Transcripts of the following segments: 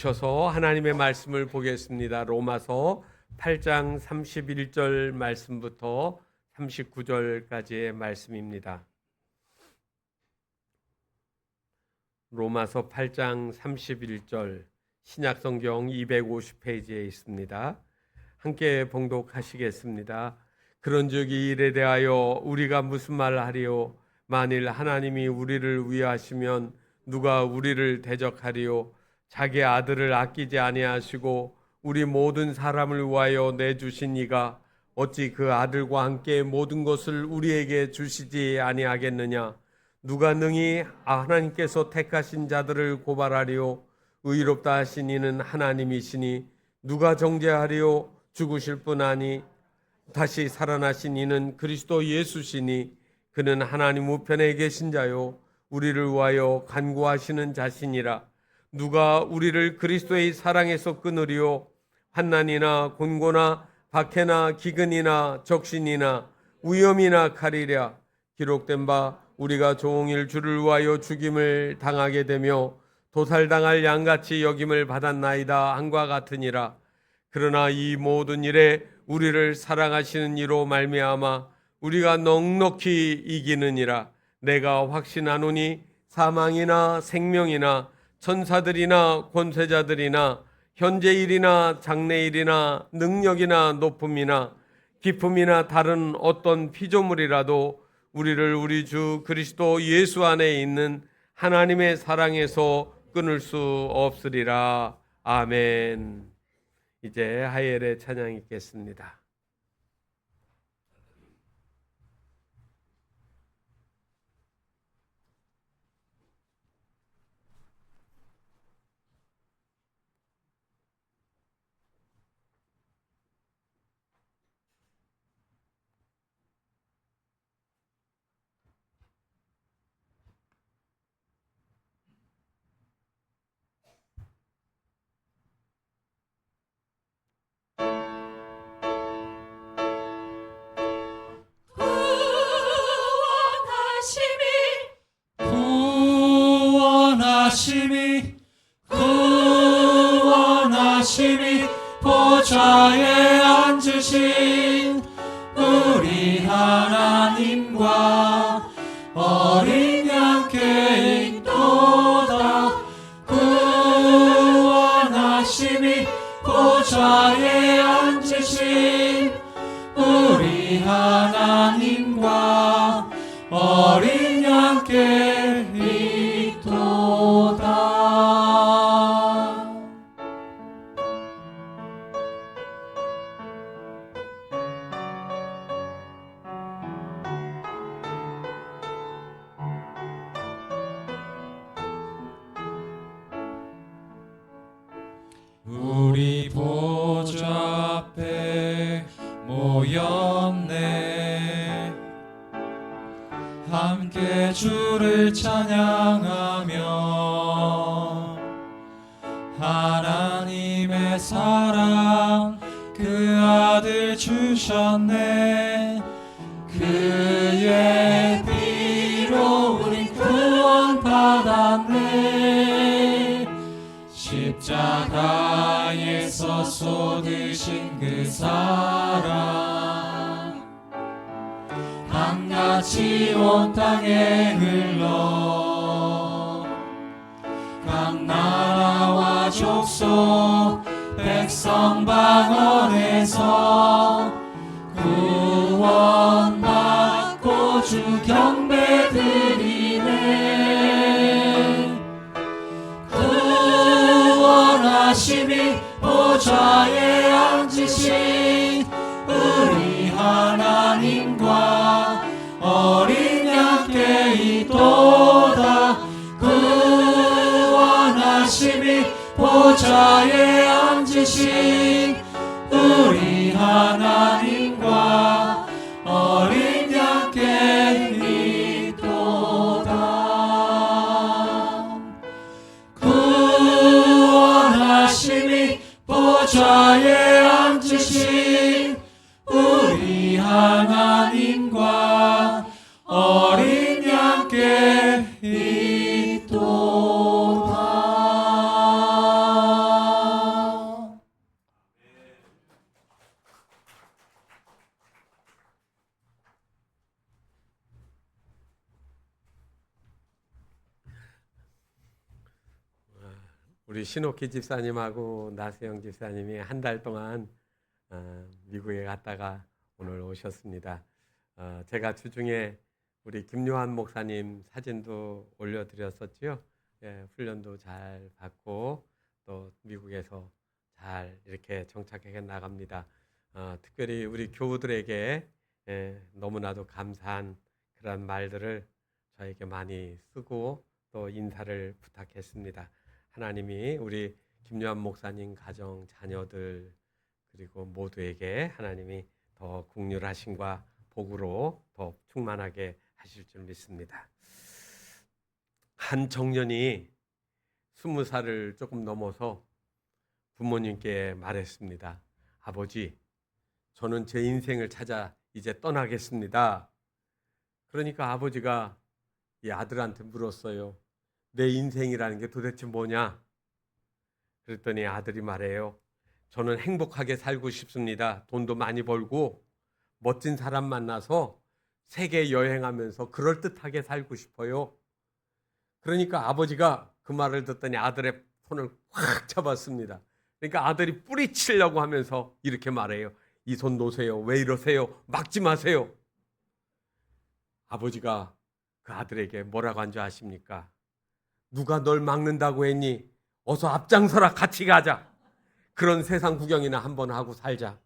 주셔서 하나님의 말씀을 보겠습니다. 로마서 8장 31절 말씀부터 39절까지의 말씀입니다. 로마서 8장 31절 신약성경 250페이지에 있습니다. 함께 봉독하시겠습니다. 그런즉 이 일에 대하여 우리가 무슨 말을 하리요? 만일 하나님이 우리를 위하시면 누가 우리를 대적하리요? 자기 아들을 아끼지 아니하시고 우리 모든 사람을 위하여 내주신 이가 어찌 그 아들과 함께 모든 것을 우리에게 주시지 아니하겠느냐? 누가 능히 하나님께서 택하신 자들을 고발하리요? 의롭다 하신 이는 하나님이시니 누가 정죄하리요? 죽으실 분 아니 다시 살아나신 이는 그리스도 예수시니 그는 하나님 우편에 계신 자요 우리를 위하여 간구하시는 자신이라. 누가 우리를 그리스도의 사랑에서 끊으리요? 환난이나 곤고나 박해나 기근이나 적신이나 위험이나 칼이랴. 기록된 바 우리가 종일 주를 위하여 죽임을 당하게 되며 도살당할 양같이 여김을 받았나이다 한과 같으니라. 그러나 이 모든 일에 우리를 사랑하시는 이로 말미암아 우리가 넉넉히 이기느니라. 내가 확신하노니 사망이나 생명이나 천사들이나 권세자들이나 현재일이나 장래일이나 능력이나 높음이나 기품이나 다른 어떤 피조물이라도 우리를 우리 주 그리스도 예수 안에 있는 하나님의 사랑에서 끊을 수 없으리라. 아멘. 이제 하엘의 찬양 읽겠습니다. 구원하심이 보좌에 앉으신 우리 하나님과 어린 양께 있도다. 구원하심이 보좌에 앉으신 우리 하나님과 어린 양께 있도다. 우리 보좌 앞에 모였네. 함께 주를 찬양하며 하나님의 사랑 그 아들 주셨네. 그의 피로 우리 구원받았네. 십자가에서 쏟으신 그 사랑 강같이 온 땅에 흘러 각 나라와 족속 백성 방언에서 구원받고 주 경배드리네. 구원하심이 보좌에 앉으신 우리 하나님과 어린 양께 있도다. 구원하심이 보좌에 앉으신 우리 하나님과 어린 양께 있도다. 구원하심이 보좌에 앉으신 우리 하나님과 어린 양께 있도다. 우리 신옥희 집사님하고 나세영 집사님이 한 달 동안 미국에 갔다가 오늘 오셨습니다. 제가 주중에 우리 김요한 목사님 사진도 올려드렸었지요. 예, 훈련도 잘 받고 또 미국에서 잘 이렇게 정착해 나갑니다. 특별히 우리 교우들에게 너무나도 감사한 그런 말들을 저에게 많이 쓰고 또 인사를 부탁했습니다. 하나님이 우리 김요한 목사님 가정 자녀들 그리고 모두에게 하나님이 더 긍휼하심과 복으로 더 충만하게 하실 줄 믿습니다. 한 청년이 20살을 조금 넘어서 부모님께 말했습니다. 아버지, 저는 제 인생을 찾아 이제 떠나겠습니다. 그러니까 아버지가 이 아들한테 물었어요. 내 인생이라는 게 도대체 뭐냐? 그랬더니 아들이 말해요. 저는 행복하게 살고 싶습니다. 돈도 많이 벌고 멋진 사람 만나서 세계 여행하면서 그럴듯하게 살고 싶어요. 그러니까 아버지가 그 말을 듣더니 아들의 손을 확 잡았습니다. 그러니까 아들이 뿌리치려고 하면서 이렇게 말해요. 이 손 놓으세요. 왜 이러세요? 막지 마세요. 아버지가 그 아들에게 뭐라고 한 줄 아십니까? 누가 널 막는다고 했니? 어서 앞장서라. 같이 가자. 그런 세상 구경이나 한번 하고 살자.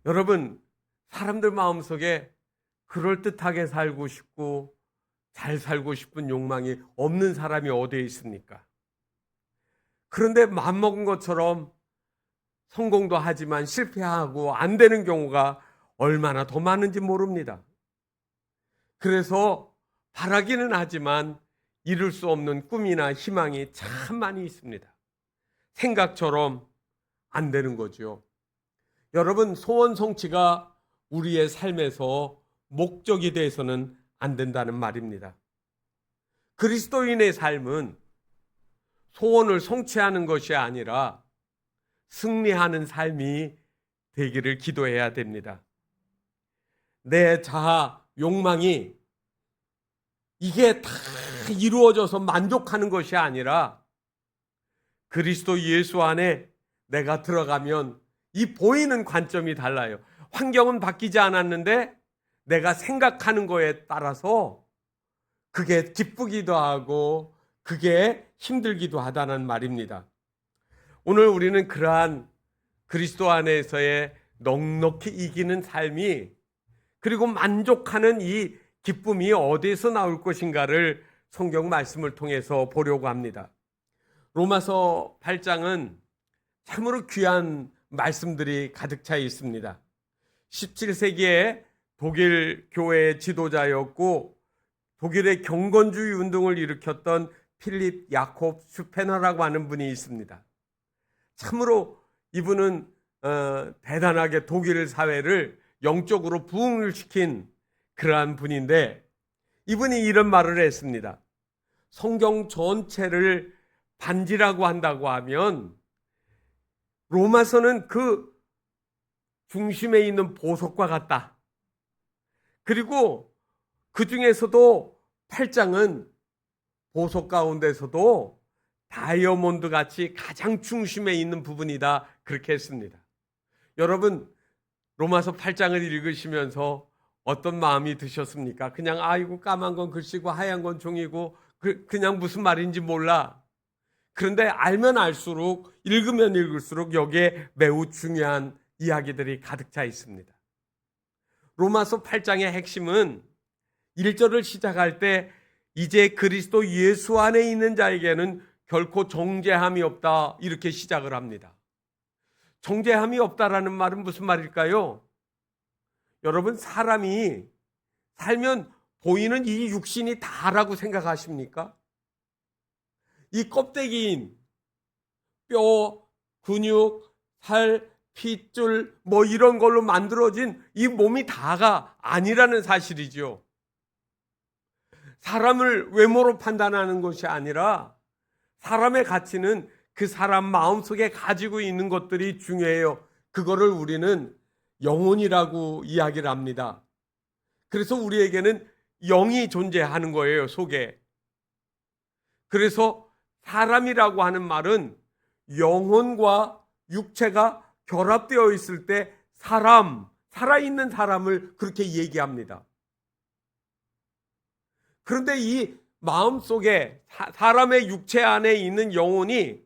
여러분, 사람들 마음속에 그럴듯하게 살고 싶고 잘 살고 싶은 욕망이 없는 사람이 어디에 있습니까? 그런데 마음먹은 것처럼 성공도 하지만 실패하고 안 되는 경우가 얼마나 더 많은지 모릅니다. 그래서 바라기는 하지만 이룰 수 없는 꿈이나 희망이 참 많이 있습니다. 생각처럼 안 되는 거죠. 여러분, 소원 성취가 우리의 삶에서 목적이 돼서는 안 된다는 말입니다. 그리스도인의 삶은 소원을 성취하는 것이 아니라 승리하는 삶이 되기를 기도해야 됩니다. 내 자아, 욕망이 이게 다 이루어져서 만족하는 것이 아니라 그리스도 예수 안에 내가 들어가면 이 보이는 관점이 달라요. 환경은 바뀌지 않았는데 내가 생각하는 거에 따라서 그게 기쁘기도 하고 그게 힘들기도 하다는 말입니다. 오늘 우리는 그러한 그리스도 안에서의 넉넉히 이기는 삶이 그리고 만족하는 이 기쁨이 어디에서 나올 것인가를 성경 말씀을 통해서 보려고 합니다. 로마서 8장은 참으로 귀한 말씀들이 가득 차 있습니다. 17세기에 독일 교회의 지도자였고 독일의 경건주의 운동을 일으켰던 필립 야콥 슈페너라고 하는 분이 있습니다. 참으로 이분은 대단하게 독일 사회를 영적으로 부흥을 시킨 그러한 분인데 이분이 이런 말을 했습니다. 성경 전체를 반지라고 한다고 하면 로마서는 그 중심에 있는 보석과 같다. 그리고 그 중에서도 8장은 보석 가운데서도 다이아몬드 같이 가장 중심에 있는 부분이다. 그렇게 했습니다. 여러분, 로마서 8장을 읽으시면서 어떤 마음이 드셨습니까? 그냥 아이고 까만 건 글씨고 하얀 건 종이고 그냥 무슨 말인지 몰라. 그런데 알면 알수록 읽으면 읽을수록 여기에 매우 중요한 이야기들이 가득 차 있습니다. 로마서 8장의 핵심은 1절을 시작할 때 이제 그리스도 예수 안에 있는 자에게는 결코 정죄함이 없다 이렇게 시작을 합니다. 정죄함이 없다라는 말은 무슨 말일까요? 여러분, 사람이 살면 보이는 이 육신이 다라고 생각하십니까? 이 껍데기인 뼈, 근육, 살, 핏줄 뭐 이런 걸로 만들어진 이 몸이 다가 아니라는 사실이죠. 사람을 외모로 판단하는 것이 아니라 사람의 가치는 그 사람 마음속에 가지고 있는 것들이 중요해요. 그거를 우리는 영혼이라고 이야기를 합니다. 그래서 우리에게는 영이 존재하는 거예요, 속에. 그래서 사람이라고 하는 말은 영혼과 육체가 결합되어 있을 때 살아있는 사람을 그렇게 얘기합니다. 그런데 이 마음속에 사람의 육체 안에 있는 영혼이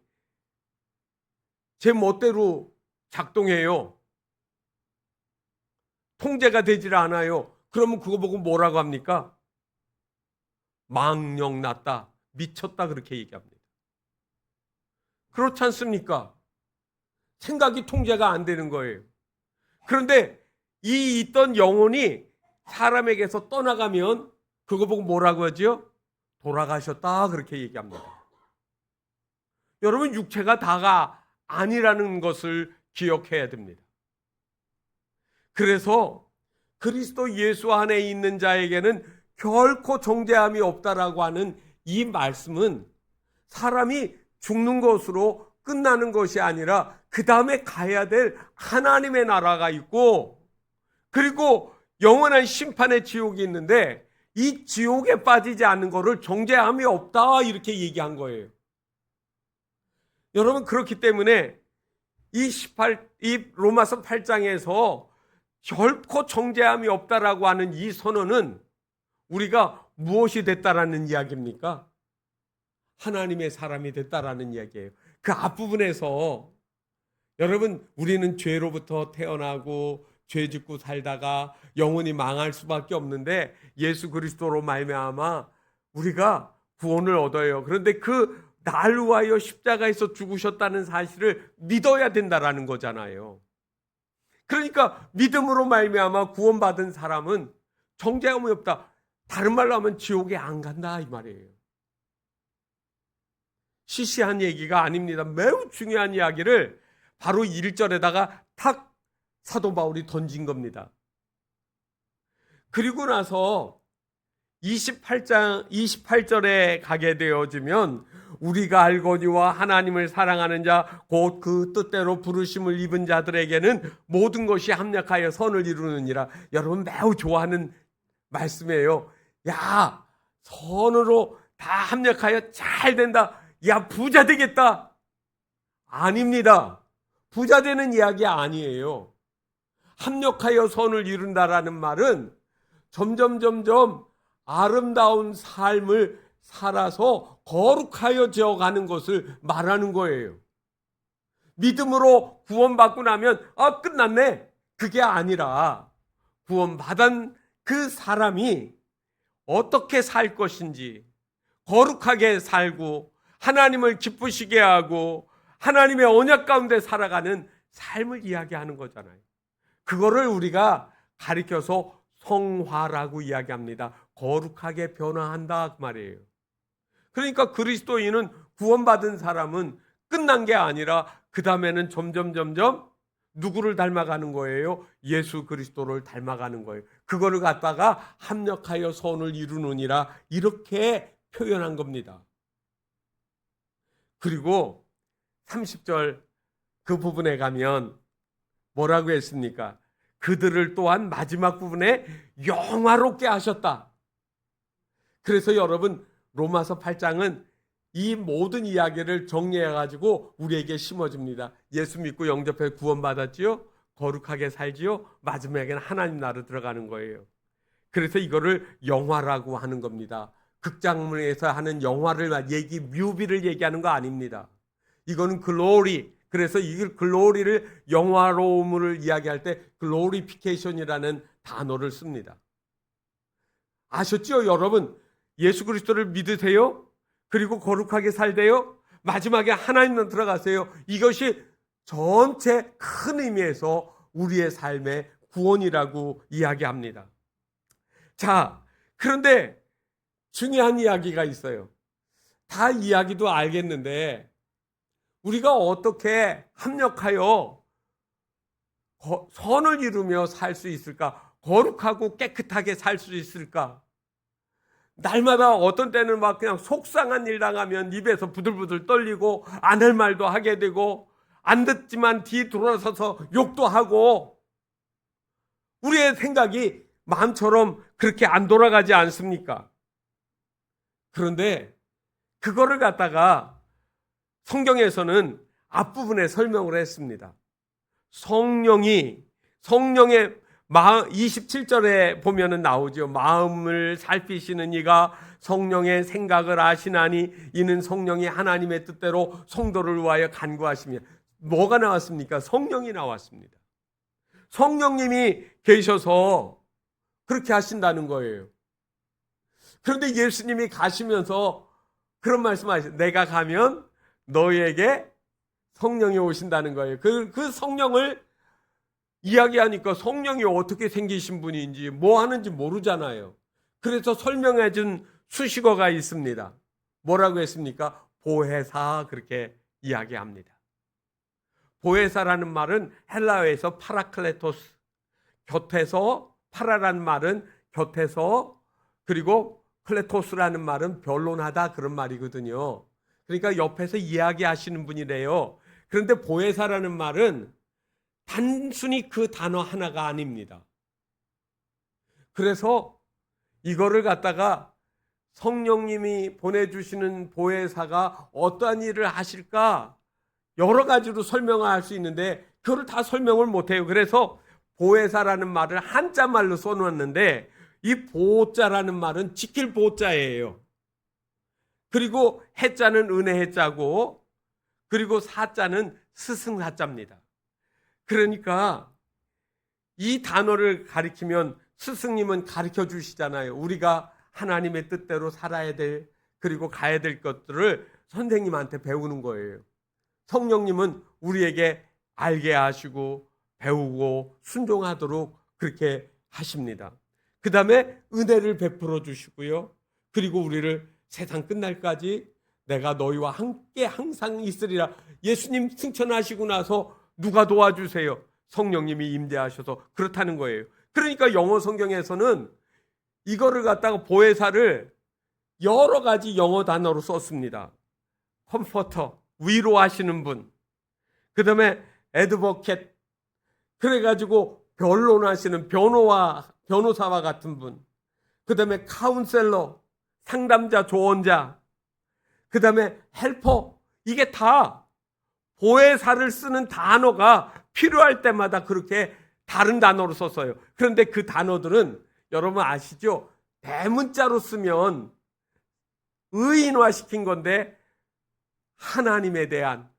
제 멋대로 작동해요. 통제가 되질 않아요. 그러면 그거 보고 뭐라고 합니까? 망령났다, 미쳤다 그렇게 얘기합니다. 그렇지 않습니까? 생각이 통제가 안 되는 거예요. 그런데 이 있던 영혼이 사람에게서 떠나가면 그거 보고 뭐라고 하죠? 돌아가셨다 그렇게 얘기합니다. 여러분, 육체가 다가 아니라는 것을 기억해야 됩니다. 그래서 그리스도 예수 안에 있는 자에게는 결코 정죄함이 없다라고 하는 이 말씀은 사람이 죽는 것으로 끝나는 것이 아니라 그 다음에 가야 될 하나님의 나라가 있고, 그리고 영원한 심판의 지옥이 있는데 이 지옥에 빠지지 않는 것을 정죄함이 없다 이렇게 얘기한 거예요. 여러분, 그렇기 때문에 이 로마서 8장에서 결코 정죄함이 없다라고 하는 이 선언은 우리가 무엇이 됐다라는 이야기입니까? 하나님의 사람이 됐다라는 이야기예요. 그 앞부분에서 여러분, 우리는 죄로부터 태어나고 죄 짓고 살다가 영원히 망할 수밖에 없는데 예수 그리스도로 말미암아 우리가 구원을 얻어요. 그런데 그 나를 위하여 십자가에서 죽으셨다는 사실을 믿어야 된다라는 거잖아요. 그러니까 믿음으로 말미암아 구원받은 사람은 정죄함이 없다. 다른 말로 하면 지옥에 안 간다 이 말이에요. 시시한 얘기가 아닙니다. 매우 중요한 이야기를 바로 1절에다가 탁 사도 바울이 던진 겁니다. 그리고 나서 28절에 가게 되어지면 우리가 알거니와 하나님을 사랑하는 자 곧 그 뜻대로 부르심을 입은 자들에게는 모든 것이 합력하여 선을 이루느니라. 여러분, 매우 좋아하는 말씀이에요. 야, 선으로 다 합력하여 잘 된다. 야, 부자 되겠다. 아닙니다. 부자 되는 이야기 아니에요. 합력하여 선을 이룬다라는 말은 점점 아름다운 삶을 살아서 거룩하여 지어가는 것을 말하는 거예요. 믿음으로 구원받고 나면 끝났네. 그게 아니라 구원받은 그 사람이 어떻게 살 것인지, 거룩하게 살고 하나님을 기쁘시게 하고 하나님의 언약 가운데 살아가는 삶을 이야기하는 거잖아요. 그거를 우리가 가리켜서 성화라고 이야기합니다. 거룩하게 변화한다 그 말이에요. 그러니까 그리스도인은 구원받은 사람은 끝난 게 아니라 그 다음에는 점점 누구를 닮아가는 거예요? 예수 그리스도를 닮아가는 거예요. 그거를 갖다가 합력하여 선을 이루느니라 이렇게 표현한 겁니다. 그리고 30절 그 부분에 가면 뭐라고 했습니까? 그들을 또한 마지막 부분에 영화롭게 하셨다. 그래서 여러분, 로마서 8장은 이 모든 이야기를 정리해가지고 우리에게 심어줍니다. 예수 믿고 영접해 구원받았지요? 거룩하게 살지요? 마지막에는 하나님 나라로 들어가는 거예요. 그래서 이거를 영화라고 하는 겁니다. 극장문에서 하는 영화를 뮤비를 얘기하는 거 아닙니다. 이거는 글로리. 그래서 이 글로리를 영화로움을 이야기할 때 글로리피케이션이라는 단어를 씁니다. 아셨죠, 여러분? 예수 그리스도를 믿으세요? 그리고 거룩하게 살대요? 마지막에 하나님만 들어가세요. 이것이 전체 큰 의미에서 우리의 삶의 구원이라고 이야기합니다. 자, 그런데 중요한 이야기가 있어요. 다 이야기도 알겠는데 우리가 어떻게 합력하여 선을 이루며 살 수 있을까? 거룩하고 깨끗하게 살 수 있을까? 날마다 어떤 때는 막 그냥 속상한 일 당하면 입에서 부들부들 떨리고 안 할 말도 하게 되고 안 듣지만 뒤 돌아서서 욕도 하고 우리의 생각이 마음처럼 그렇게 안 돌아가지 않습니까? 그런데 그거를 갖다가 성경에서는 앞부분에 설명을 했습니다. 성령의 27절에 보면은 나오죠. 마음을 살피시는 이가 성령의 생각을 아시나니 이는 성령이 하나님의 뜻대로 성도를 위하여 간구하시며. 뭐가 나왔습니까? 성령이 나왔습니다. 성령님이 계셔서 그렇게 하신다는 거예요. 그런데 예수님이 가시면서 그런 말씀하셨어요. 내가 가면 너희에게 성령이 오신다는 거예요. 그 성령을 이야기하니까 성령이 어떻게 생기신 분인지 뭐 하는지 모르잖아요. 그래서 설명해 준 수식어가 있습니다. 뭐라고 했습니까? 보혜사, 그렇게 이야기합니다. 보혜사라는 말은 헬라어에서 파라클레토스, 곁에서, 파라라는 말은 곁에서, 그리고 클레토스라는 말은 변론하다, 그런 말이거든요. 그러니까 옆에서 이야기하시는 분이래요. 그런데 보혜사라는 말은 단순히 그 단어 하나가 아닙니다. 그래서 이거를 갖다가 성령님이 보내주시는 보혜사가 어떠한 일을 하실까 여러 가지로 설명할 수 있는데 그걸 다 설명을 못해요. 그래서 보혜사라는 말을 한자 말로 써놓았는데 이 보자라는 말은 지킬 보자예요. 그리고 해자는 은혜 해자고, 그리고 사자는 스승 사자입니다. 그러니까 이 단어를 가리키면 스승님은 가르쳐 주시잖아요. 우리가 하나님의 뜻대로 살아야 될, 그리고 가야 될 것들을 선생님한테 배우는 거예요. 성령님은 우리에게 알게 하시고 배우고 순종하도록 그렇게 하십니다. 그 다음에 은혜를 베풀어 주시고요. 그리고 우리를 세상 끝날까지 내가 너희와 함께 항상 있으리라. 예수님 승천하시고 나서 누가 도와주세요? 성령님이 임재하셔서 그렇다는 거예요. 그러니까 영어 성경에서는 이거를 갖다가 보혜사를 여러 가지 영어 단어로 썼습니다. 컴포터, 위로하시는 분, 그 다음에 애드버켓, 그래가지고 변론하시는 변호사와 같은 분, 그 다음에 카운셀러, 상담자, 조언자, 그 다음에 헬퍼. 이게 다 보혜사를 쓰는 단어가 필요할 때마다 그렇게 다른 단어로 썼어요. 그런데 그 단어들은 여러분 아시죠? 대문자로 쓰면 의인화시킨 건데 하나님에 대한,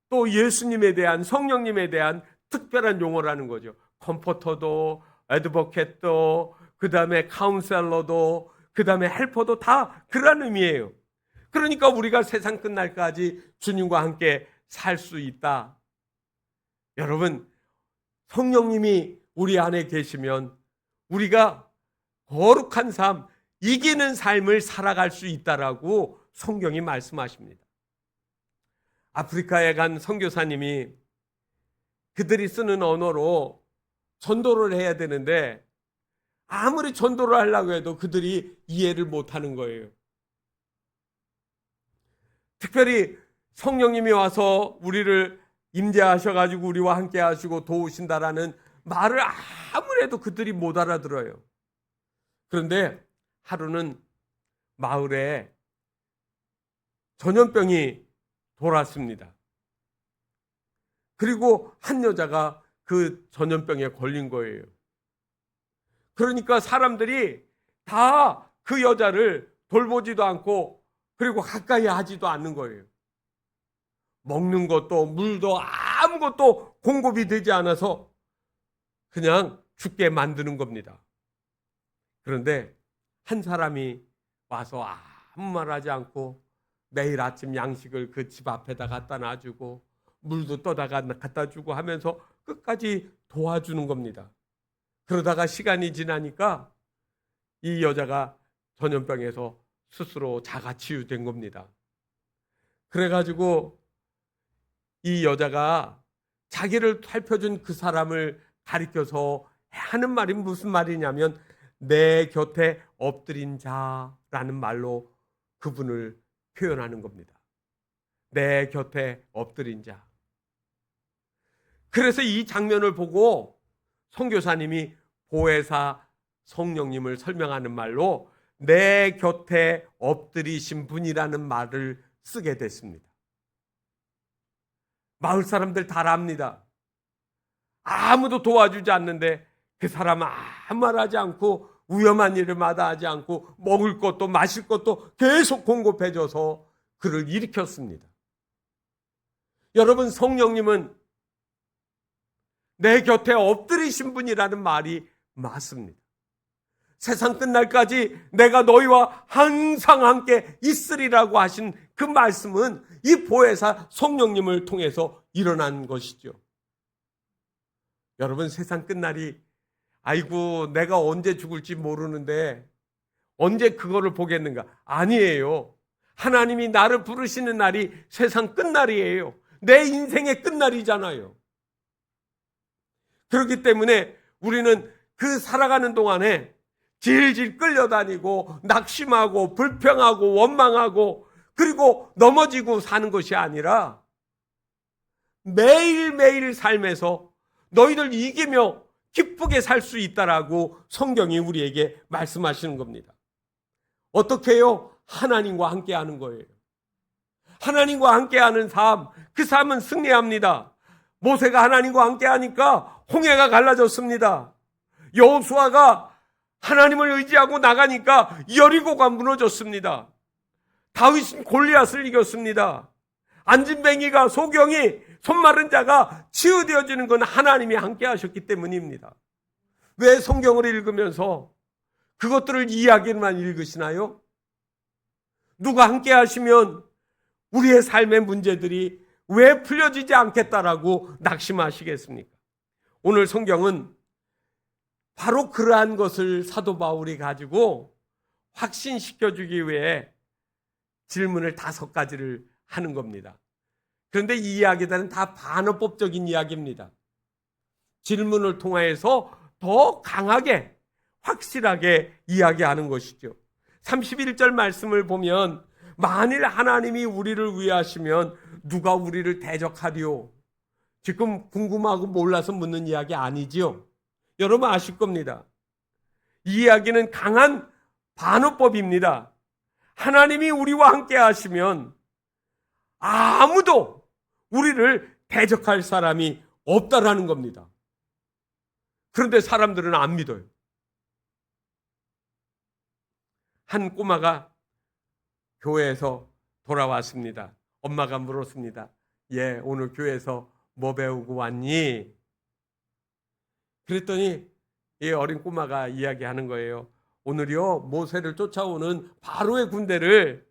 또 예수님에 대한, 성령님에 대한 특별한 용어라는 거죠. 컴포터도, 애드버켓도, 그 다음에 카운셀러도, 그 다음에 헬퍼도 다 그런 의미예요. 그러니까 우리가 세상 끝날까지 주님과 함께 살 수 있다. 여러분, 성령님이 우리 안에 계시면 우리가 거룩한 삶, 이기는 삶을 살아갈 수 있다라고 성경이 말씀하십니다. 아프리카에 간 선교사님이 그들이 쓰는 언어로 전도를 해야 되는데 아무리 전도를 하려고 해도 그들이 이해를 못하는 거예요. 특별히 성령님이 와서 우리를 임재하셔가지고 우리와 함께 하시고 도우신다라는 말을 아무래도 그들이 못 알아들어요. 그런데 하루는 마을에 전염병이 돌았습니다. 그리고 한 여자가 그 전염병에 걸린 거예요. 그러니까 사람들이 다 그 여자를 돌보지도 않고 그리고 가까이 하지도 않는 거예요. 먹는 것도 물도 아무것도 공급이 되지 않아서 그냥 죽게 만드는 겁니다. 그런데 한 사람이 와서 아무 말 하지 않고 매일 아침 양식을 그 집 앞에다 갖다 놔주고 물도 떠다가 갖다 주고 하면서 끝까지 도와주는 겁니다. 그러다가 시간이 지나니까 이 여자가 전염병에서 스스로 자가 치유된 겁니다. 그래가지고 이 여자가 자기를 살펴준 그 사람을 가리켜서 하는 말이 무슨 말이냐면 내 곁에 엎드린 자라는 말로 그분을 표현하는 겁니다. 내 곁에 엎드린 자. 그래서 이 장면을 보고 선교사님이 보혜사 성령님을 설명하는 말로 내 곁에 엎드리신 분이라는 말을 쓰게 됐습니다. 마을 사람들 다 압니다. 아무도 도와주지 않는데 그 사람 아무 말하지 않고 위험한 일을 마다하지 않고 먹을 것도 마실 것도 계속 공급해줘서 그를 일으켰습니다. 여러분, 성령님은 내 곁에 엎드리신 분이라는 말이 맞습니다. 세상 끝날까지 내가 너희와 항상 함께 있으리라고 하신 그 말씀은 이 보혜사 성령님을 통해서 일어난 것이죠. 여러분, 세상 끝날이 아이고 내가 언제 죽을지 모르는데 언제 그거를 보겠는가? 아니에요. 하나님이 나를 부르시는 날이 세상 끝날이에요. 내 인생의 끝날이잖아요. 그렇기 때문에 우리는 그 살아가는 동안에 질질 끌려다니고 낙심하고 불평하고 원망하고 그리고 넘어지고 사는 것이 아니라 매일매일 삶에서 너희들 이기며 기쁘게 살 수 있다라고 성경이 우리에게 말씀하시는 겁니다. 어떻게 해요? 하나님과 함께하는 거예요. 하나님과 함께하는 삶, 그 삶은 승리합니다. 모세가 하나님과 함께하니까 홍해가 갈라졌습니다. 여호수아가 하나님을 의지하고 나가니까 여리고가 무너졌습니다. 다윗은 골리앗을 이겼습니다. 안진뱅이가 소경이 손마른 자가 치유되어지는 건 하나님이 함께 하셨기 때문입니다. 왜 성경을 읽으면서 그것들을 이야기만 읽으시나요? 누가 함께 하시면 우리의 삶의 문제들이 왜 풀려지지 않겠다라고 낙심하시겠습니까? 오늘 성경은 바로 그러한 것을 사도 바울이 가지고 확신시켜주기 위해 질문을 5가지를 하는 겁니다. 그런데 이 이야기들은 다 반어법적인 이야기입니다. 질문을 통해서 더 강하게 확실하게 이야기하는 것이죠. 31절 말씀을 보면 만일 하나님이 우리를 위하시면 누가 우리를 대적하리요? 지금 궁금하고 몰라서 묻는 이야기 아니지요? 여러분 아실 겁니다. 이 이야기는 강한 반어법입니다. 하나님이 우리와 함께 하시면 아무도 우리를 대적할 사람이 없다라는 겁니다. 그런데 사람들은 안 믿어요. 한 꼬마가 교회에서 돌아왔습니다. 엄마가 물었습니다. 예, 오늘 교회에서 뭐 배우고 왔니? 그랬더니 이 어린 꼬마가 이야기하는 거예요. 오늘요, 모세를 쫓아오는 바로의 군대를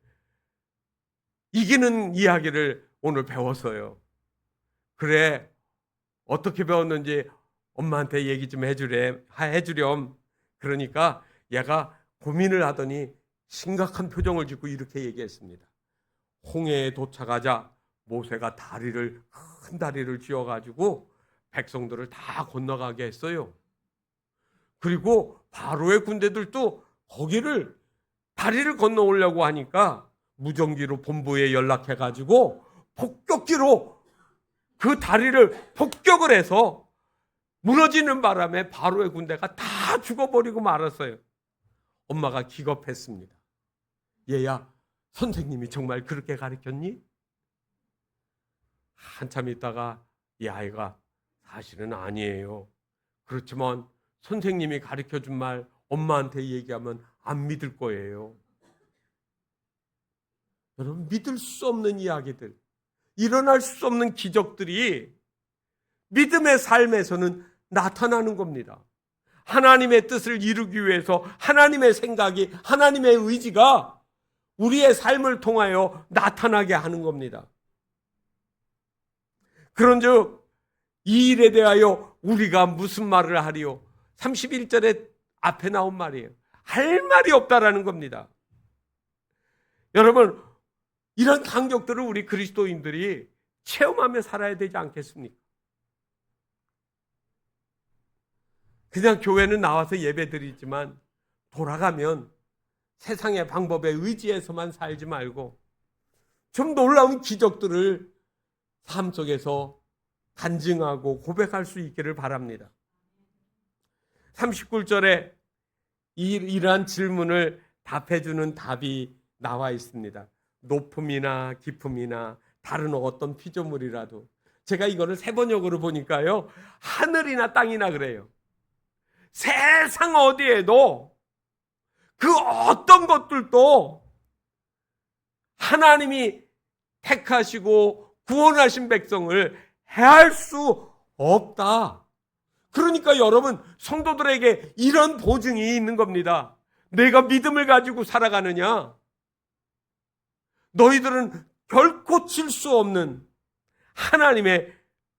이기는 이야기를 오늘 배웠어요. 그래, 어떻게 배웠는지 엄마한테 얘기 좀 해주렴. 그러니까 얘가 고민을 하더니 심각한 표정을 짓고 이렇게 얘기했습니다. 홍해에 도착하자 모세가 큰 다리를 지어가지고 백성들을 다 건너가게 했어요. 그리고 바로의 군대들도 거기를 다리를 건너오려고 하니까 무전기로 본부에 연락해가지고 폭격기로 그 다리를 폭격을 해서 무너지는 바람에 바로의 군대가 다 죽어버리고 말았어요. 엄마가 기겁했습니다. 얘야, 선생님이 정말 그렇게 가르쳤니? 한참 있다가 이 아이가 사실은 아니에요. 그렇지만 선생님이 가르쳐준 말 엄마한테 얘기하면 안 믿을 거예요. 여러분, 믿을 수 없는 이야기들, 일어날 수 없는 기적들이 믿음의 삶에서는 나타나는 겁니다. 하나님의 뜻을 이루기 위해서 하나님의 생각이, 하나님의 의지가 우리의 삶을 통하여 나타나게 하는 겁니다. 그런즉 이 일에 대하여 우리가 무슨 말을 하리요? 31절에 앞에 나온 말이에요. 할 말이 없다라는 겁니다. 여러분, 이런 간격들을 우리 그리스도인들이 체험하며 살아야 되지 않겠습니까? 그냥 교회는 나와서 예배드리지만 돌아가면 세상의 방법에 의지해서만 살지 말고 좀 놀라운 기적들을 삶 속에서 간증하고 고백할 수 있기를 바랍니다. 39절에 이러한 질문을 답해주는 답이 나와 있습니다. 높음이나 깊음이나 다른 어떤 피조물이라도 제가 이거를 세번역으로 보니까요, 하늘이나 땅이나 그래요. 세상 어디에도 그 어떤 것들도 하나님이 택하시고 구원하신 백성을 해할 수 없다. 그러니까 여러분, 성도들에게 이런 보증이 있는 겁니다. 내가 믿음을 가지고 살아가느냐? 너희들은 결코 칠 수 없는 하나님의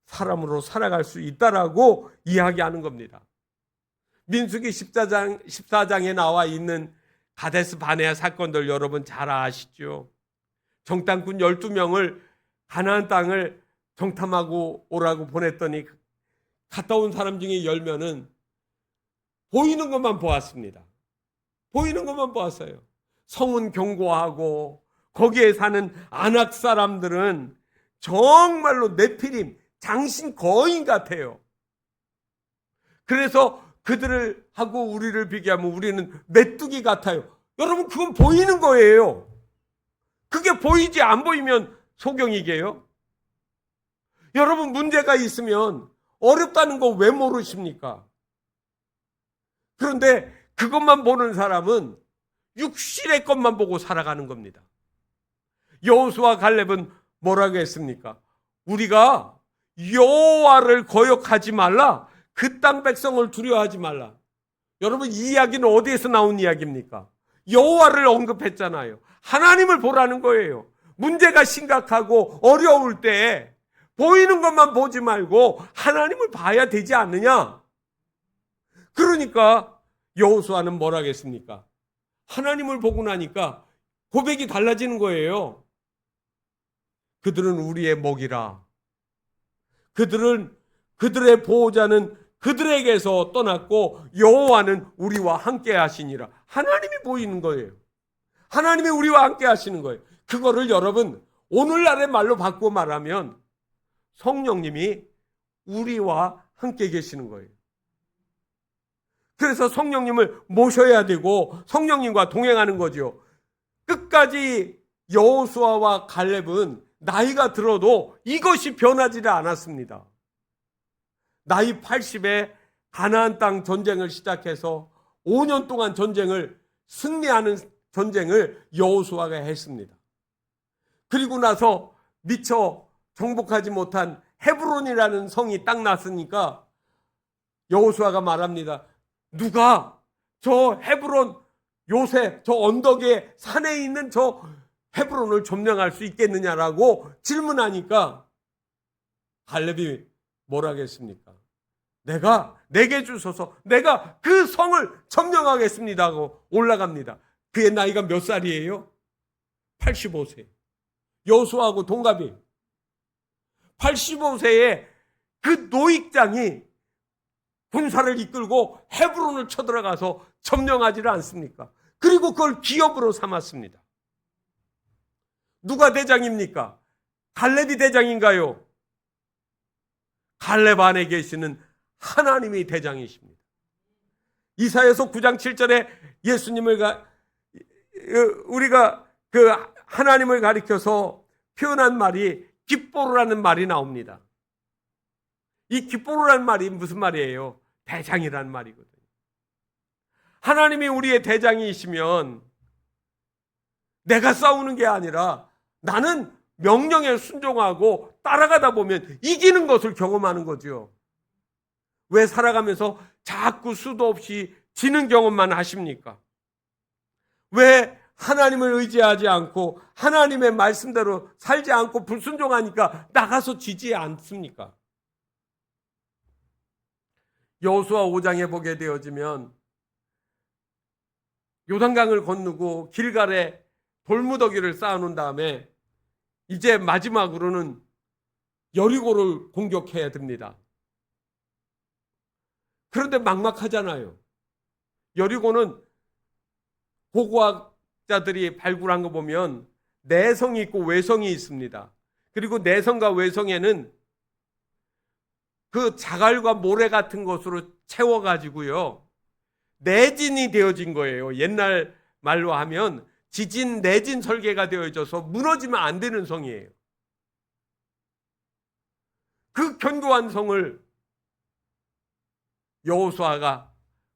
사람으로 살아갈 수 있다라고 이야기하는 겁니다. 민수기 14장에 나와 있는 가데스 바네아 사건들 여러분 잘 아시죠? 정탐꾼 12명을 가나안 땅을 정탐하고 오라고 보냈더니 갔다 온 사람 중에 10명은 보이는 것만 보았습니다. 보이는 것만 보았어요. 성은 견고하고 거기에 사는 아낙 사람들은 정말로 네피림, 장신 거인 같아요. 그래서 그들을 하고 우리를 비교하면 우리는 메뚜기 같아요. 여러분, 그건 보이는 거예요. 그게 보이지 안 보이면 소경이게요. 여러분, 문제가 있으면 어렵다는 거 왜 모르십니까? 그런데 그것만 보는 사람은 육신의 것만 보고 살아가는 겁니다. 여호수아 갈렙은 뭐라고 했습니까? 우리가 여호와를 거역하지 말라. 그 땅 백성을 두려워하지 말라. 여러분, 이 이야기는 어디에서 나온 이야기입니까? 여호와를 언급했잖아요. 하나님을 보라는 거예요. 문제가 심각하고 어려울 때 보이는 것만 보지 말고 하나님을 봐야 되지 않느냐? 그러니까 여호수아는 뭐라 했습니까? 하나님을 보고 나니까 고백이 달라지는 거예요. 그들은 우리의 먹이라. 그들의 보호자는 그들에게서 떠났고 여호와는 우리와 함께 하시니라. 하나님이 보이는 거예요. 하나님이 우리와 함께 하시는 거예요. 그거를 여러분 오늘날의 말로 바꾸어 말하면 성령님이 우리와 함께 계시는 거예요. 그래서 성령님을 모셔야 되고 성령님과 동행하는 거죠. 끝까지 여호수아와 갈렙은 나이가 들어도 이것이 변하지를 않았습니다. 나이 80에 가나안 땅 전쟁을 시작해서 5년 동안 승리하는 전쟁을 여호수아가 했습니다. 그리고 나서 미처 정복하지 못한 헤브론이라는 성이 딱 났으니까 여호수아가 말합니다. 누가 저 헤브론 요새 저 언덕에 산에 있는 저 헤브론을 점령할 수 있겠느냐라고 질문하니까 갈렙이 뭐라고 했습니까? 내게 주소서, 내가 그 성을 점령하겠습니다 하고 올라갑니다. 그의 나이가 몇 살이에요? 85세. 여호수아하고 동갑이에요. 85세에 그 노익장이 군사를 이끌고 헤브론을 쳐들어가서 점령하지를 않습니까? 그리고 그걸 기업으로 삼았습니다. 누가 대장입니까? 갈렙이 대장인가요? 갈렙 안에 계시는 하나님이 대장이십니다. 이사야서 9장 7절에 우리가 그 하나님을 가리켜서 표현한 말이 깃보르라는 말이 나옵니다. 이 깃보르라는 말이 무슨 말이에요? 대장이라는 말이거든요. 하나님이 우리의 대장이시면 내가 싸우는 게 아니라 나는 명령에 순종하고 따라가다 보면 이기는 것을 경험하는 거죠. 왜 살아가면서 자꾸 수도 없이 지는 경험만 하십니까? 왜 하나님을 의지하지 않고 하나님의 말씀대로 살지 않고 불순종하니까 나가서 지지 않습니까? 여호수아 5장에 보게 되어지면 요단강을 건너고 길갈에 돌무더기를 쌓아놓은 다음에 이제 마지막으로는 여리고를 공격해야 됩니다. 그런데 막막하잖아요. 여리고는 고고학자들이 발굴한 거 보면 내성이 있고 외성이 있습니다. 그리고 내성과 외성에는 그 자갈과 모래 같은 것으로 채워가지고요, 내진이 되어진 거예요. 옛날 말로 하면 지진 내진 설계가 되어져서 무너지면 안 되는 성이에요. 견고한 성을 여호수아가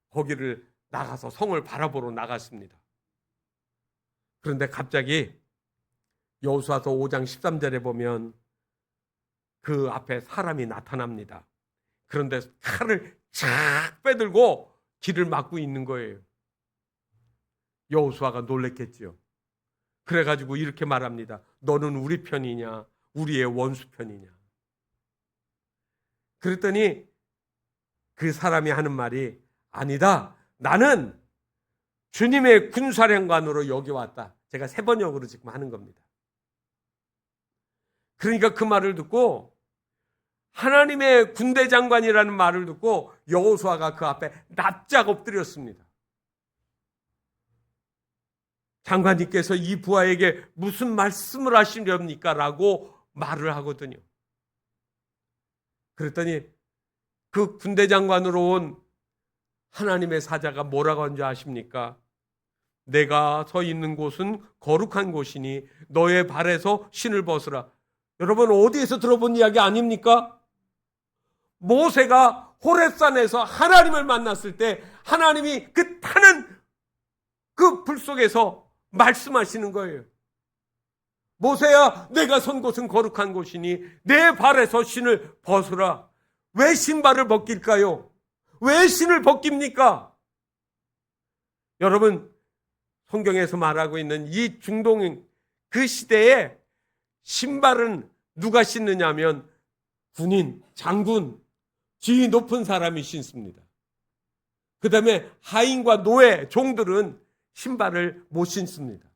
거기를 나가서 성을 바라보러 나갔습니다. 그런데 갑자기 여호수아서 5장 13절에 보면 그 앞에 사람이 나타납니다. 그런데 칼을 쫙 빼들고 길을 막고 있는 거예요. 여호수아가 놀랬겠죠. 그래가지고 이렇게 말합니다. 너는 우리 편이냐 우리의 원수 편이냐. 그랬더니 그 사람이 하는 말이 아니다. 나는 주님의 군사령관으로 여기 왔다. 제가 세 번역으로 지금 하는 겁니다. 그러니까 그 말을 듣고 하나님의 군대 장관이라는 말을 듣고 여호수아가 그 앞에 납작 엎드렸습니다. 장관님께서 이 부하에게 무슨 말씀을 하시렵니까? 라고 말을 하거든요. 그랬더니 그 군대 장관으로 온 하나님의 사자가 뭐라고 한지 아십니까? 내가 서 있는 곳은 거룩한 곳이니 너의 발에서 신을 벗으라. 여러분 어디에서 들어본 이야기 아닙니까? 모세가 호렙산에서 하나님을 만났을 때 하나님이 그 타는 그 불 속에서 말씀하시는 거예요. 모세야, 내가 선 곳은 거룩한 곳이니 내 발에서 신을 벗으라. 왜 신발을 벗길까요? 왜 신을 벗깁니까? 여러분, 성경에서 말하고 있는 이 중동 그 시대에 신발은 누가 신느냐면 군인, 장군, 지위 높은 사람이 신습니다. 그 다음에 하인과 노예, 종들은 신발을 못 신습니다.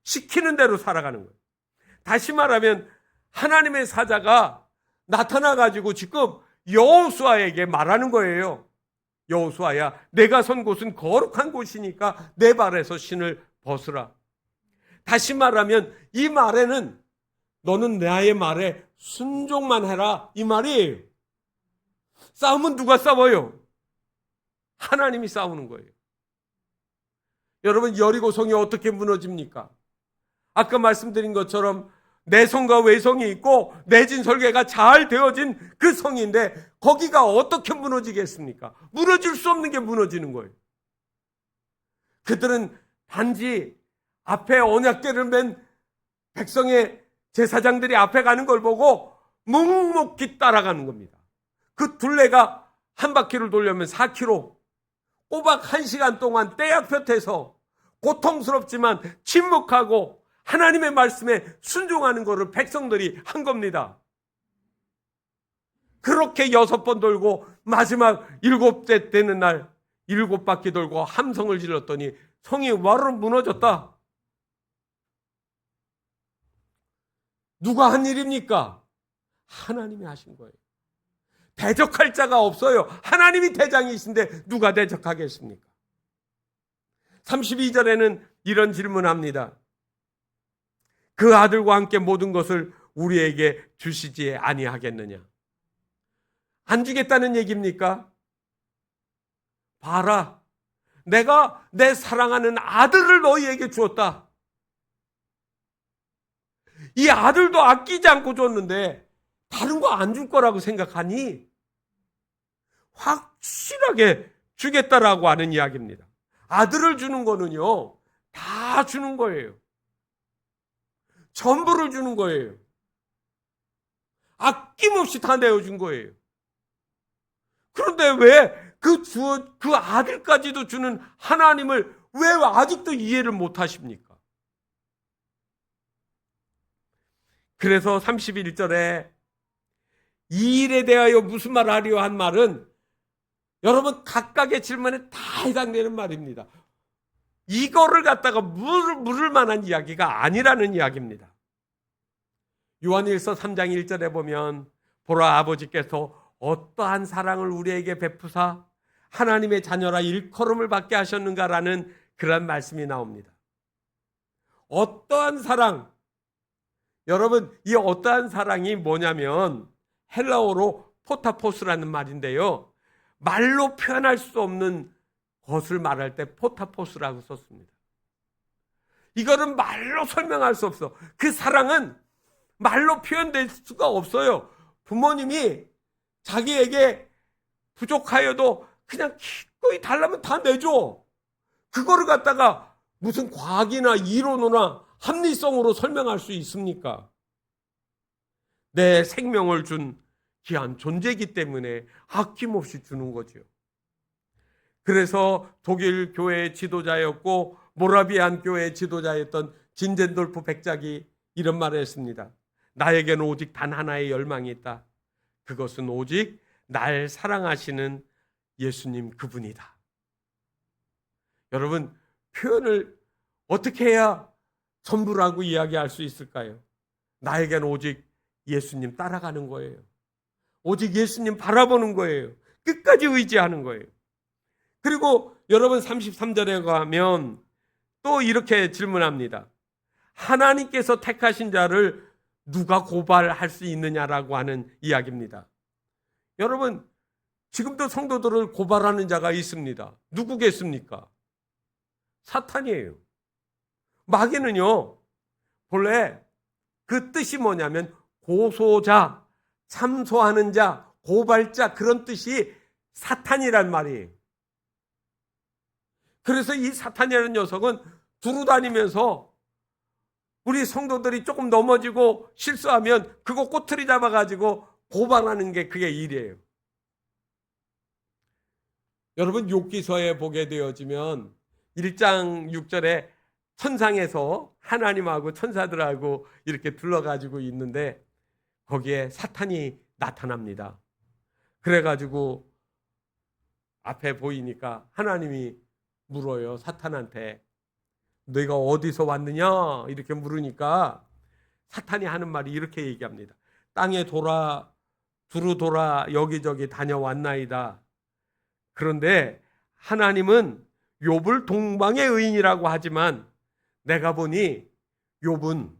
시키는 대로 살아가는 거예요. 다시 말하면 하나님의 사자가 나타나가지고 지금 여호수아에게 말하는 거예요. 여호수아야, 내가 선 곳은 거룩한 곳이니까 내 발에서 신을 벗으라. 다시 말하면 이 말에는 너는 나의 말에 순종만 해라 이 말이에요. 싸움은 누가 싸워요? 하나님이 싸우는 거예요. 여러분, 여리고성이 어떻게 무너집니까? 아까 말씀드린 것처럼 내성과 외성이 있고 내진 설계가 잘 되어진 그 성인데 거기가 어떻게 무너지겠습니까? 무너질 수 없는 게 무너지는 거예요. 그들은 단지 앞에 언약궤를 맨 백성의 제사장들이 앞에 가는 걸 보고 묵묵히 따라가는 겁니다. 그 둘레가 한 바퀴를 돌려면 4km, 꼬박 1시간 동안 떼약볕에서 고통스럽지만 침묵하고 하나님의 말씀에 순종하는 것을 백성들이 한 겁니다. 그렇게 6번 돌고 마지막 7째 되는 날 7바퀴 돌고 함성을 질렀더니 성이 와르르 무너졌다. 누가 한 일입니까? 하나님이 하신 거예요. 대적할 자가 없어요. 하나님이 대장이신데 누가 대적하겠습니까? 32절에는 이런 질문합니다. 그 아들과 함께 모든 것을 우리에게 주시지 아니하겠느냐? 안 주겠다는 얘기입니까? 봐라, 내가 내 사랑하는 아들을 너희에게 주었다. 이 아들도 아끼지 않고 줬는데 다른 거 안 줄 거라고 생각하니? 확실하게 주겠다라고 하는 이야기입니다. 아들을 주는 거는요, 다 주는 거예요. 전부를 주는 거예요. 아낌없이 다 내어준 거예요. 그런데 왜 그 아들까지도 주는 하나님을 왜 아직도 이해를 못 하십니까? 그래서 31절에 이 일에 대하여 무슨 말 하려 한 말은 여러분 각각의 질문에 다 해당되는 말입니다. 이거를 갖다가 물을 만한 이야기가 아니라는 이야기입니다. 요한일서 3장 1절에 보면 보라, 아버지께서 어떠한 사랑을 우리에게 베푸사 하나님의 자녀라 일컬음을 받게 하셨는가라는 그런 말씀이 나옵니다. 어떠한 사랑, 여러분 이 어떠한 사랑이 뭐냐면 헬라어로 포타포스라는 말인데요, 말로 표현할 수 없는 것을 말할 때 포타포스라고 썼습니다. 이거는 말로 설명할 수 없어. 그 사랑은 말로 표현될 수가 없어요. 부모님이 자기에게 부족하여도 그냥 기꺼이 달라면 다 내줘. 그거를 갖다가 무슨 과학이나 이론이나 합리성으로 설명할 수 있습니까? 내 생명을 준 귀한 존재이기 때문에 아낌없이 주는 거죠. 그래서 독일 교회의 지도자였고 모라비안 교회의 지도자였던 진젠돌프 백작이 이런 말을 했습니다. 나에게는 오직 단 하나의 열망이 있다. 그것은 오직 날 사랑하시는 예수님 그분이다. 여러분, 표현을 어떻게 해야 전부라고 이야기할 수 있을까요? 나에게는 오직 예수님 따라가는 거예요. 오직 예수님 바라보는 거예요. 끝까지 의지하는 거예요. 그리고 여러분 33절에 가면 또 이렇게 질문합니다. 하나님께서 택하신 자를 누가 고발할 수 있느냐라고 하는 이야기입니다. 여러분, 지금도 성도들을 고발하는 자가 있습니다. 누구겠습니까? 사탄이에요. 마귀는요, 본래 그 뜻이 뭐냐면 고소자, 참소하는 자, 고발자, 그런 뜻이 사탄이란 말이에요. 그래서 이 사탄이라는 녀석은 두루 다니면서 우리 성도들이 조금 넘어지고 실수하면 그거 꼬투리 잡아가지고 고발하는 게 그게 일이에요. 여러분, 욥기서에 보게 되어지면 1장 6절에 천상에서 하나님하고 천사들하고 이렇게 둘러가지고 있는데 거기에 사탄이 나타납니다. 그래가지고 앞에 보이니까 하나님이 물어요. 사탄한테 너희가 어디서 왔느냐 이렇게 물으니까 사탄이 하는 말이 이렇게 얘기합니다. 땅에 두루 돌아 여기저기 다녀왔나이다. 그런데 하나님은 욥을 동방의 의인이라고 하지만 내가 보니 욥은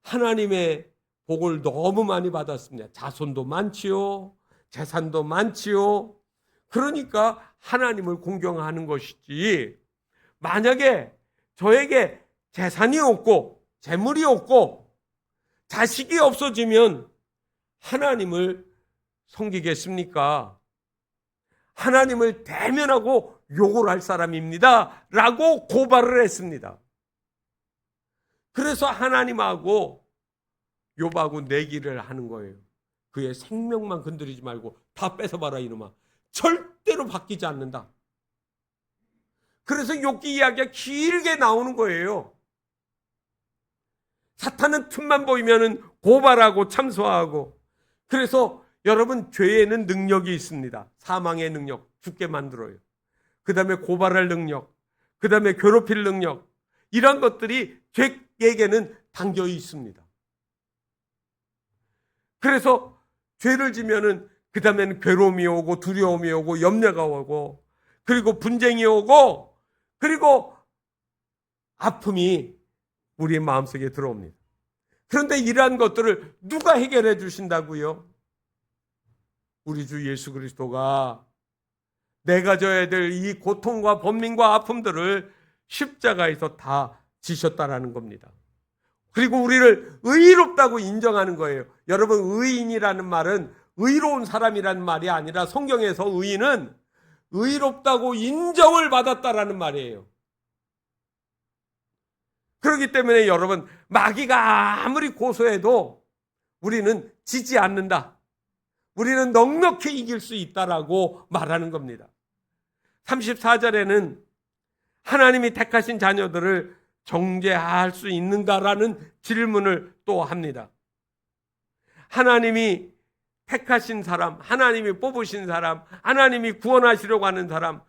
하나님의 복을 너무 많이 받았습니다. 자손도 많지요, 재산도 많지요. 그러니까 하나님을 공경하는 것이지, 만약에 저에게 재산이 없고 재물이 없고 자식이 없어지면 하나님을 섬기겠습니까? 하나님을 대면하고 욕을 할 사람입니다 라고 고발을 했습니다. 그래서 하나님하고 욥하고 내기를 하는 거예요. 그의 생명만 건드리지 말고 다 뺏어봐라 이놈아. 절대로 바뀌지 않는다. 그래서 욥기 이야기가 길게 나오는 거예요. 사탄은 틈만 보이면 고발하고 참소하고. 그래서 여러분, 죄에는 능력이 있습니다. 사망의 능력, 죽게 만들어요. 그 다음에 고발할 능력, 그 다음에 괴롭힐 능력, 이런 것들이 죄에게는 담겨 있습니다. 그래서 죄를 지면은 그 다음에는 괴로움이 오고 두려움이 오고 염려가 오고 그리고 분쟁이 오고 그리고 아픔이 우리의 마음속에 들어옵니다. 그런데 이러한 것들을 누가 해결해 주신다고요? 우리 주 예수 그리스도가 내가 져야 될 이 고통과 번민과 아픔들을 십자가에서 다 지셨다라는 겁니다. 그리고 우리를 의롭다고 인정하는 거예요. 여러분, 의인이라는 말은 의로운 사람이라는 말이 아니라 성경에서 의인은 의롭다고 인정을 받았다라는 말이에요. 그렇기 때문에 여러분, 마귀가 아무리 고소해도 우리는 지지 않는다. 우리는 넉넉히 이길 수 있다라고 말하는 겁니다. 34절에는 하나님이 택하신 자녀들을 정죄할 수 있는가라는 질문을 또 합니다. 하나님이 택하신 사람, 하나님이 뽑으신 사람, 하나님이 구원하시려고 하는 사람,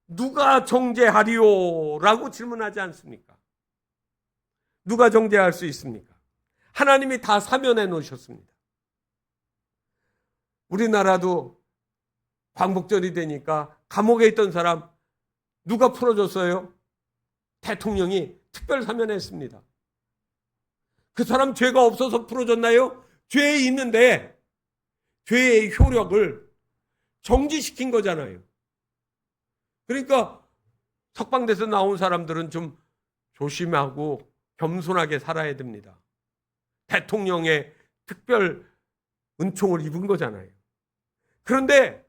누가 정죄하리요? 라고 질문하지 않습니까? 누가 정죄할 수 있습니까? 하나님이 다 사면해 놓으셨습니다. 우리나라도 광복절이 되니까 감옥에 있던 사람 누가 풀어줬어요? 대통령이 특별 사면했습니다. 그 사람 죄가 없어서 풀어줬나요? 죄에 있는데 죄의 효력을 정지시킨 거잖아요. 그러니까 석방돼서 나온 사람들은 좀 조심하고 겸손하게 살아야 됩니다. 대통령의 특별 은총을 입은 거잖아요. 그런데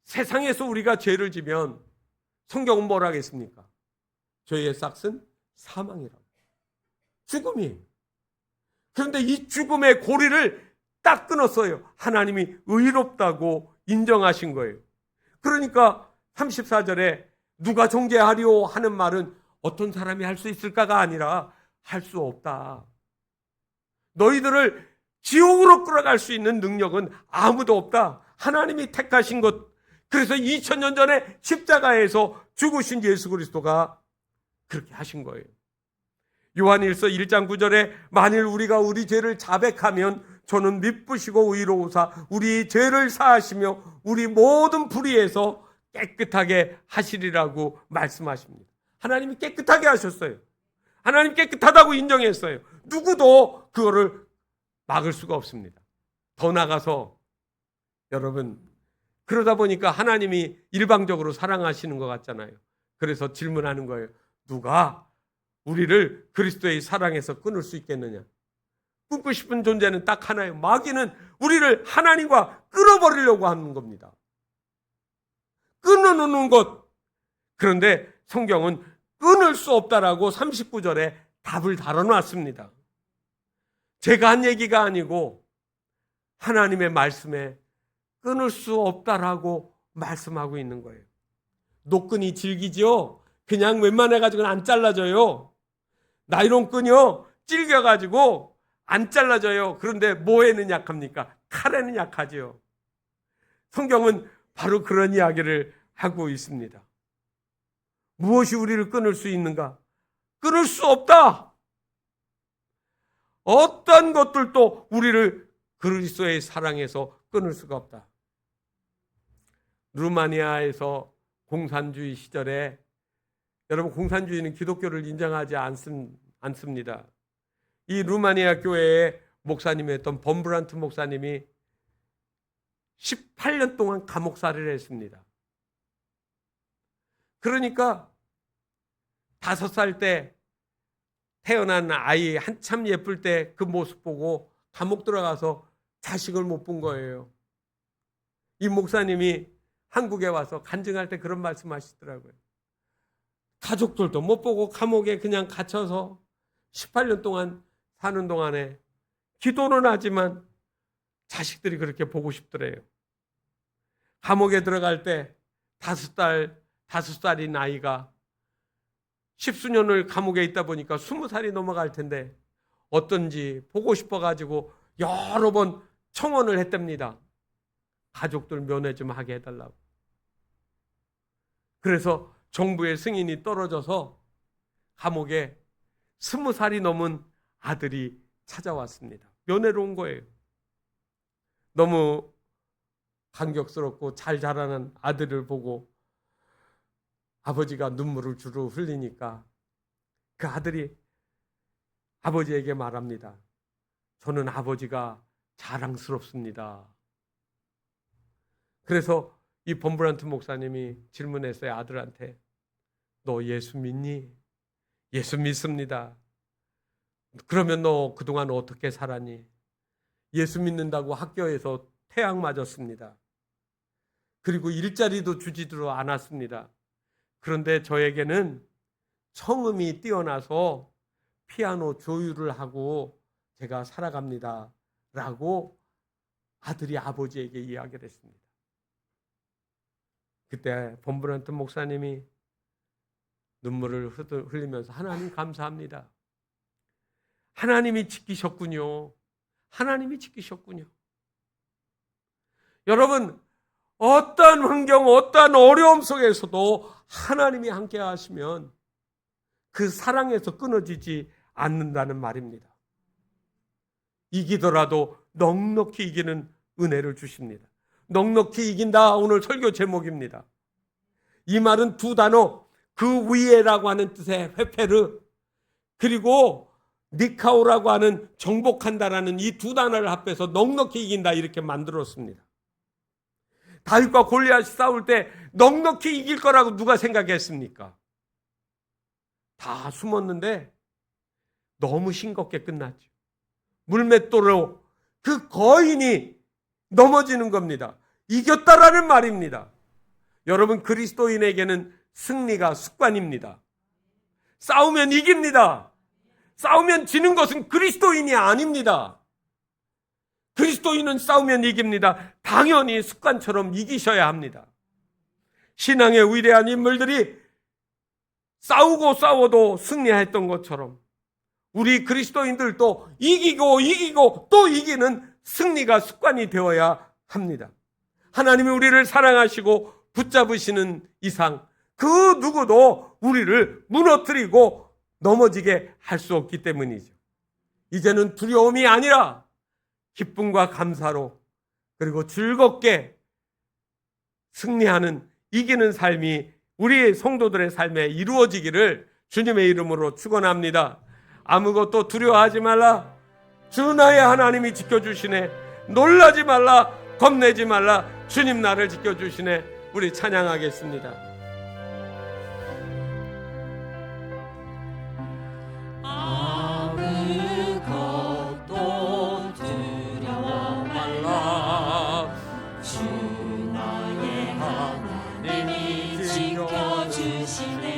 세상에서 우리가 죄를 지면 성경은 뭐라 하겠습니까? 죄의 싹은 사망이라고. 죽음이에요. 그런데 이 죽음의 고리를 딱 끊었어요. 하나님이 의롭다고 인정하신 거예요. 그러니까 34절에 누가 정죄하리오 하는 말은 어떤 사람이 할 수 있을까가 아니라 할 수 없다. 너희들을 지옥으로 끌어갈 수 있는 능력은 아무도 없다. 하나님이 택하신 것. 그래서 2000년 전에 십자가에서 죽으신 예수 그리스도가 그렇게 하신 거예요. 요한일서 1장 9절에 만일 우리가 우리 죄를 자백하면 저는 미쁘시고 의로우사 우리 죄를 사하시며 우리 모든 불의에서 깨끗하게 하시리라고 말씀하십니다. 하나님이 깨끗하게 하셨어요. 하나님 깨끗하다고 인정했어요. 누구도 그거를 막을 수가 없습니다. 더 나가서 여러분, 그러다 보니까 하나님이 일방적으로 사랑하시는 것 같잖아요. 그래서 질문하는 거예요. 누가 우리를 그리스도의 사랑에서 끊을 수 있겠느냐? 끊고 싶은 존재는 딱 하나예요. 마귀는 우리를 하나님과 끊어버리려고 하는 겁니다. 끊어놓는 것. 그런데 성경은 끊을 수 없다라고 39절에 답을 달아놨습니다. 제가 한 얘기가 아니고 하나님의 말씀에 끊을 수 없다라고 말씀하고 있는 거예요. 노끈이 질기죠? 그냥 웬만해가지고는 안 잘라져요. 나이론 끈이요, 질겨가지고 안 잘라져요. 그런데 뭐에는 약합니까? 칼에는 약하죠. 성경은 바로 그런 이야기를 하고 있습니다. 무엇이 우리를 끊을 수 있는가? 끊을 수 없다. 어떤 것들도 우리를 그리스도의 사랑에서 끊을 수가 없다. 루마니아에서 공산주의 시절에, 여러분, 공산주의는 기독교를 인정하지 않습니다. 이 루마니아 교회의 목사님이었던 범브란트 목사님이 18년 동안 감옥살이를 했습니다. 그러니까 5살 때 태어난 아이 한참 예쁠 때 그 모습 보고 감옥 들어가서 자식을 못 본 거예요. 이 목사님이 한국에 와서 간증할 때 그런 말씀 하시더라고요. 가족들도 못 보고 감옥에 그냥 갇혀서 18년 동안 사는 동안에 기도는 하지만 자식들이 그렇게 보고 싶더래요. 감옥에 들어갈 때 5살인 아이가 10수년을 감옥에 있다 보니까 20살이 넘어갈 텐데 어떤지 보고 싶어가지고 여러 번 청원을 했답니다. 가족들 면회 좀 하게 해달라고. 그래서 정부의 승인이 떨어져서 감옥에 20살이 넘은 아들이 찾아왔습니다. 면회로 온 거예요. 너무 감격스럽고 잘 자라는 아들을 보고 아버지가 눈물을 주르 흘리니까 그 아들이 아버지에게 말합니다. 저는 아버지가 자랑스럽습니다. 그래서 이 범브란트 목사님이 질문했어요. 아들한테. 너 예수 믿니? 예수 믿습니다. 그러면 너 그동안 어떻게 살았니? 예수 믿는다고 학교에서 태양 맞았습니다. 그리고 일자리도 주지도 않았습니다. 그런데 저에게는 성음이 뛰어나서 피아노 조율을 하고 제가 살아갑니다. 라고 아들이 아버지에게 이야기를 했습니다. 그때 범브란트 목사님이 눈물을 흘리면서 하나님 감사합니다. 하나님이 지키셨군요. 하나님이 지키셨군요. 여러분, 어떤 환경, 어떤 어려움 속에서도 하나님이 함께 하시면 그 사랑에서 끊어지지 않는다는 말입니다. 이기더라도 넉넉히 이기는 은혜를 주십니다. 넉넉히 이긴다, 오늘 설교 제목입니다. 이 말은 두 단어, 그 위에라고 하는 뜻의 회페르, 그리고 니카오라고 하는 정복한다라는 이 두 단어를 합해서 넉넉히 이긴다, 이렇게 만들었습니다. 다윗과 골리앗이 싸울 때 넉넉히 이길 거라고 누가 생각했습니까? 다 숨었는데 너무 싱겁게 끝났죠. 물맷돌로 그 거인이 넘어지는 겁니다. 이겼다라는 말입니다. 여러분, 그리스도인에게는 승리가 습관입니다. 싸우면 이깁니다. 싸우면 지는 것은 그리스도인이 아닙니다. 그리스도인은 싸우면 이깁니다. 당연히 습관처럼 이기셔야 합니다. 신앙의 위대한 인물들이 싸우고 싸워도 승리했던 것처럼 우리 그리스도인들도 이기고 또 이기는 승리가 습관이 되어야 합니다. 하나님이 우리를 사랑하시고 붙잡으시는 이상 그 누구도 우리를 무너뜨리고 넘어지게 할 수 없기 때문이죠. 이제는 두려움이 아니라 기쁨과 감사로 그리고 즐겁게 승리하는 이기는 삶이 우리 성도들의 삶에 이루어지기를 주님의 이름으로 축원합니다. 아무것도 두려워하지 말라. 주 나의 하나님이 지켜주시네. 놀라지 말라. 겁내지 말라. 주님 나를 지켜주시네. 우리 찬양하겠습니다. 아무것도 두려워 말라. 주 나의 하나님이 지켜주시네.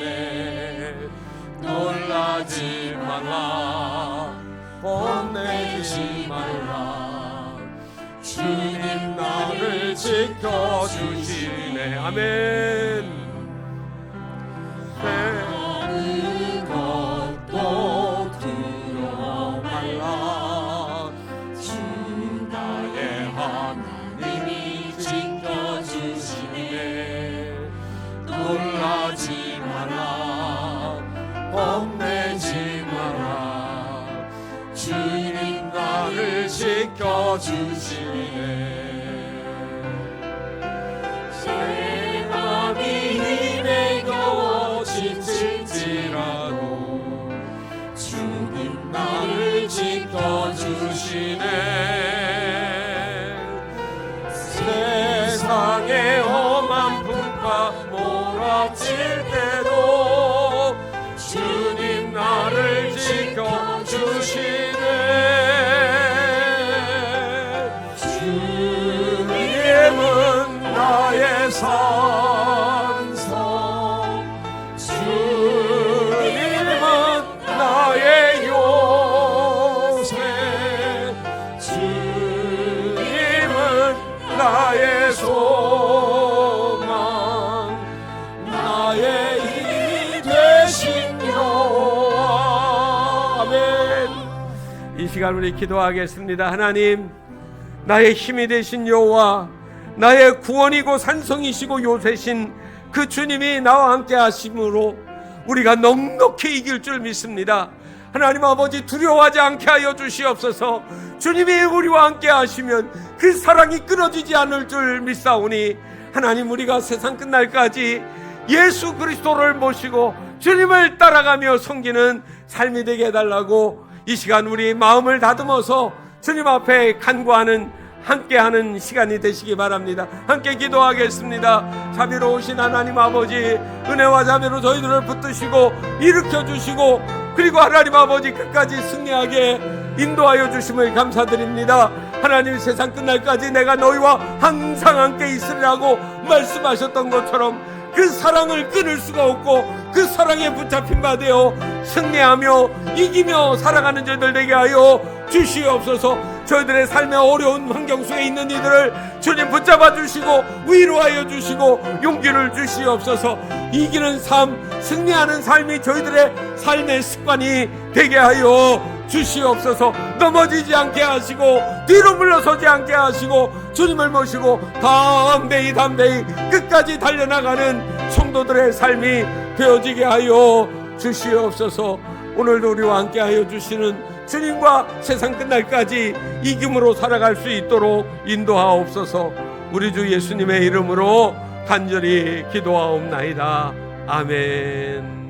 놀라지 말라. 겁내지 말라. 주님 나를 지켜주시네. 아멘. 아무것도 두려워 말라. 주 나의 하나님이 지켜주시네. 놀라지 말라. 겁내지 마라. 주님 나를 지켜주시네. 내 맘이 힘에 겨워 지칠지라도 주님 나를 지켜주시네. 세상의 험한 풍파 몰아칠 때도 주님 나를 지켜주시네. 주님은 나의 산성, 주님은 나의 요새, 주님은 나의 소망, 나의 힘이 되신 여호와. 아멘. 이 시간 우리 기도하겠습니다. 하나님, 나의 힘이 되신 여호와, 나의 구원이고 산성이시고 요새신 그 주님이 나와 함께 하심으로 우리가 넉넉히 이길 줄 믿습니다. 하나님 아버지, 두려워하지 않게 하여 주시옵소서. 주님이 우리와 함께 하시면 그 사랑이 끊어지지 않을 줄 믿사오니 하나님, 우리가 세상 끝날까지 예수 그리스도를 모시고 주님을 따라가며 섬기는 삶이 되게 해달라고 이 시간 우리 마음을 다듬어서 주님 앞에 간구하는 함께하는 시간이 되시기 바랍니다. 함께 기도하겠습니다. 자비로우신 하나님 아버지, 은혜와 자비로 저희들을 붙드시고 일으켜주시고 그리고 하나님 아버지 끝까지 승리하게 인도하여 주심을 감사드립니다. 하나님, 세상 끝날까지 내가 너희와 항상 함께 있으리라고 말씀하셨던 것처럼 그 사랑을 끊을 수가 없고 그 사랑에 붙잡힌 바 되어 승리하며 이기며 살아가는 저희들 되게 하여 주시옵소서. 저희들의 삶의 어려운 환경 속에 있는 이들을 주님 붙잡아 주시고 위로하여 주시고 용기를 주시옵소서. 이기는 삶, 승리하는 삶이 저희들의 삶의 습관이 되게 하여 주시옵소서. 넘어지지 않게 하시고 뒤로 물러서지 않게 하시고 주님을 모시고 담대히 끝까지 달려나가는 성도들의 삶이 되어지게 하여 주시옵소서. 오늘도 우리와 함께 하여 주시는 주님과 세상 끝날까지 이김으로 살아갈 수 있도록 인도하옵소서. 우리 주 예수님의 이름으로 간절히 기도하옵나이다. 아멘.